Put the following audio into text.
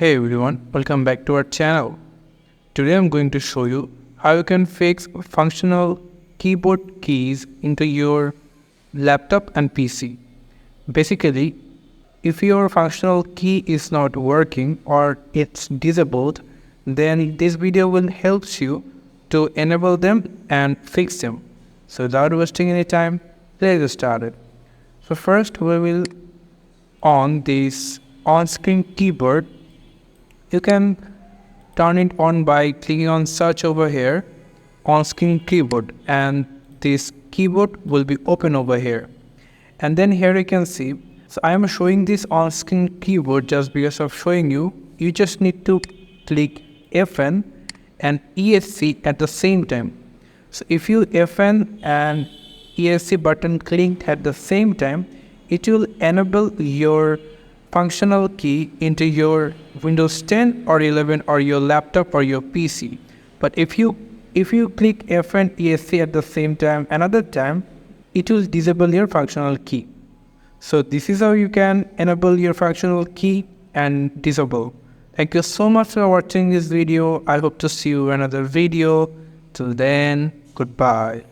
Hey everyone, welcome back to our channel. Today I'm going to show you how you can fix functional keyboard keys into your laptop and PC. Basically, if your functional key is not working or it's disabled, then this video will help you to enable them and fix them. So without wasting any time, let's get started. So first we will on this on-screen keyboard. You can turn it on by clicking on search over here, on-screen keyboard, and this keyboard will be open over here. And then here you can see, so I am showing this on-screen keyboard just because of showing you. You just need to click FN and ESC at the same time. So if you FN and ESC button clicked at the same time, it will enable your functional key into your Windows 10 or 11 or your laptop or your PC. But if you click FN ESC at the same time another time, it will disable your functional key. So this is how you can enable your functional key and disable. Thank you so much for watching this video. I hope to see you in another video. Till then, goodbye.